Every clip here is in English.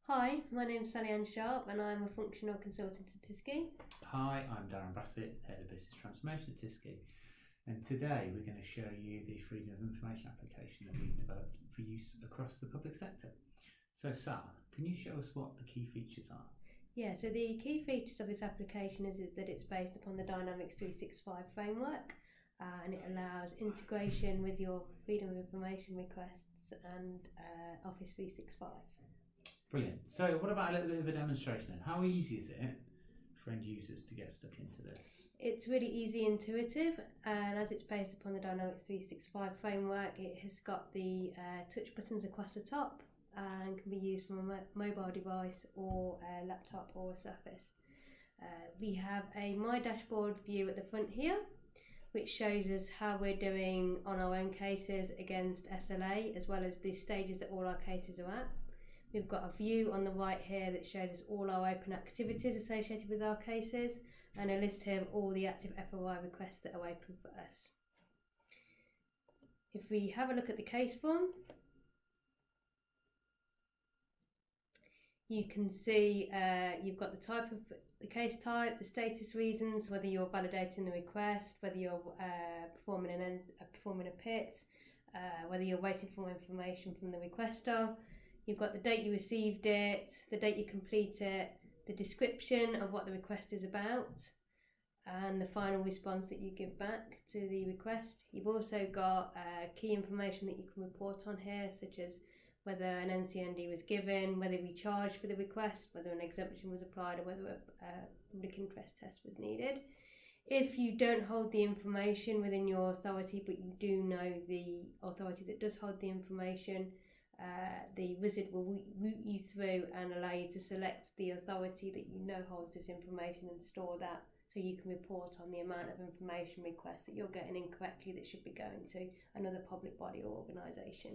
Hi, my name's Sally-Ann Sharp and I'm a functional consultant at TISCI. Hi, I'm Darren Bassett, Head of Business Transformation at TISCI, and today we're going to show you the Freedom of Information application that we've developed for use across the public sector. So Sal, can you show us what the key features are? Yeah, so the key features of this application is that it's based upon the Dynamics 365 framework and it allows integration with your Freedom of Information requests and Office 365. Brilliant. So what about a little bit of a demonstration then? How easy is it for end users to get stuck into this? It's really easy, intuitive, and as it's based upon the Dynamics 365 framework, it has got the touch buttons across the top and can be used from a mobile device or a laptop or a Surface. We have a My Dashboard view at the front here, which shows us how we're doing on our own cases against SLA, as well as the stages that all our cases are at. We've got a view on the right here that shows us all our open activities associated with our cases and a list here of all the active FOI requests that are open for us. If we have a look at the case form, you can see you've got the type of the case type, the status reasons, whether you're validating the request, whether you're performing a PIT, whether you're waiting for more information from the requester. You've got the date you received it, the date you complete it, the description of what the request is about, and the final response that you give back to the request. You've also got key information that you can report on here, such as whether an NCND was given, whether we charged for the request, whether an exemption was applied, or whether a public interest test was needed. If you don't hold the information within your authority, but you do know the authority that does hold the information, the wizard will route you through and allow you to select the authority that you know holds this information and store that, so you can report on the amount of information requests that you're getting incorrectly that should be going to another public body or organisation.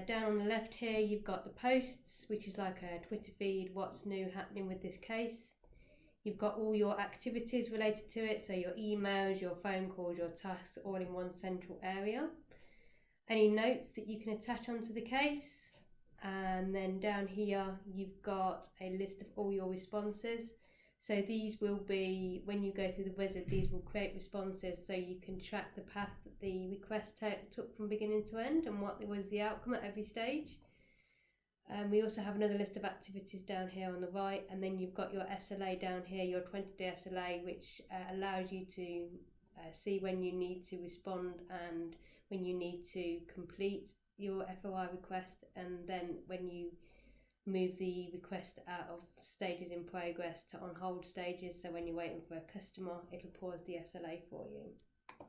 Down on the left here you've got the posts, which is like a Twitter feed, what's new happening with this case. You've got all your activities related to it, so your emails, your phone calls, your tasks, all in one central area. Any notes that you can attach onto the case, and then down here you've got a list of all your responses. So these will be, when you go through the wizard, these will create responses so you can track the path that the request took from beginning to end and what was the outcome at every stage. We also have another list of activities down here on the right, and then you've got your SLA down here, your 20-day SLA, which allows you to see when you need to respond and when you need to complete your FOI request, and then when you move the request out of stages in progress to on hold stages, so when you're waiting for a customer, it'll pause the SLA for you.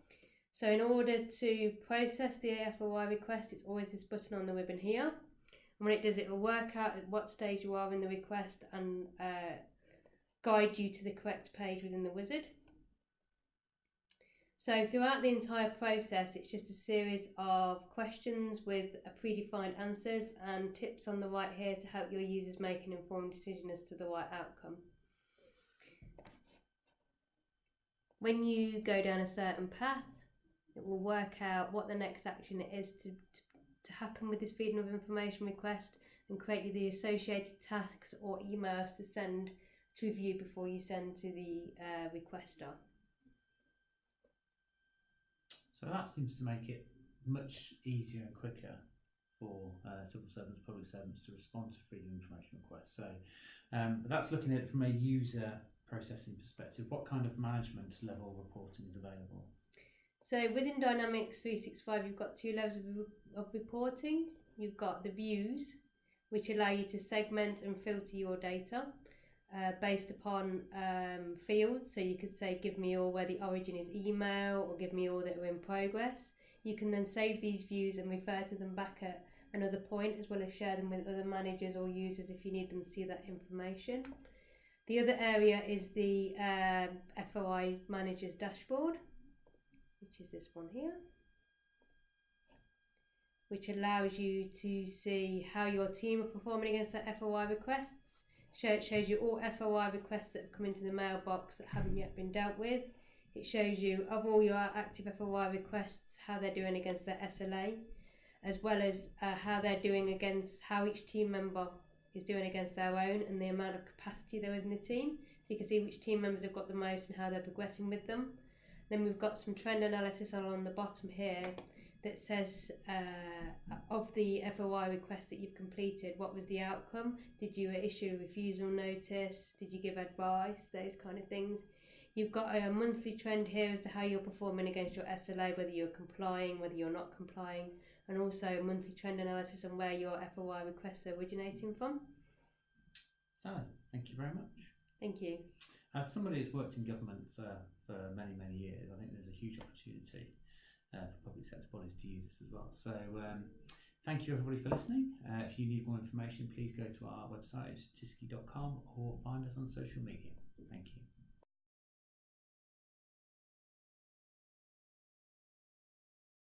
So in order to process the FOI request, it's always this button on the ribbon here, and when it does, it will work out at what stage you are in the request and guide you to the correct page within the wizard. So throughout the entire process, it's just a series of questions with predefined answers and tips on the right here to help your users make an informed decision as to the right outcome. When you go down a certain path, it will work out what the next action is to happen with this Freedom of Information request and create you the associated tasks or emails to send to review before you send to the requester. So that seems to make it much easier and quicker for civil servants, public servants to respond to Freedom of Information requests. So that's looking at it from a user processing perspective. What kind of management level reporting is available? So within Dynamics 365, you've got two levels of reporting. You've got the views, which allow you to segment and filter your data based upon fields. So you could say, give me all where the origin is email, or give me all that are in progress. You can then save these views and refer to them back at another point, as well as share them with other managers or users if you need them to see that information. The other area is the FOI Manager's Dashboard, which is this one here, which allows you to see how your team are performing against their FOI requests. It shows you all FOI requests that have come into the mailbox that haven't yet been dealt with. It shows you of all your active FOI requests how they're doing against their SLA, as well as how they're doing against how each team member is doing against their own and the amount of capacity there is in the team. So you can see which team members have got the most and how they're progressing with them. Then we've got some trend analysis along the bottom here that says of the FOI request that you've completed, what was the outcome? Did you issue a refusal notice? Did you give advice? Those kind of things. You've got a monthly trend here as to how you're performing against your SLA, whether you're complying, whether you're not complying, and also a monthly trend analysis on where your FOI requests are originating from. Sally, thank you very much. Thank you. As somebody who's worked in government for many, many years, I think there's a huge opportunity for public sector bodies to use this as well. So thank you everybody for listening. If you need more information, please go to our website, tisky.com, or find us on social media. Thank you.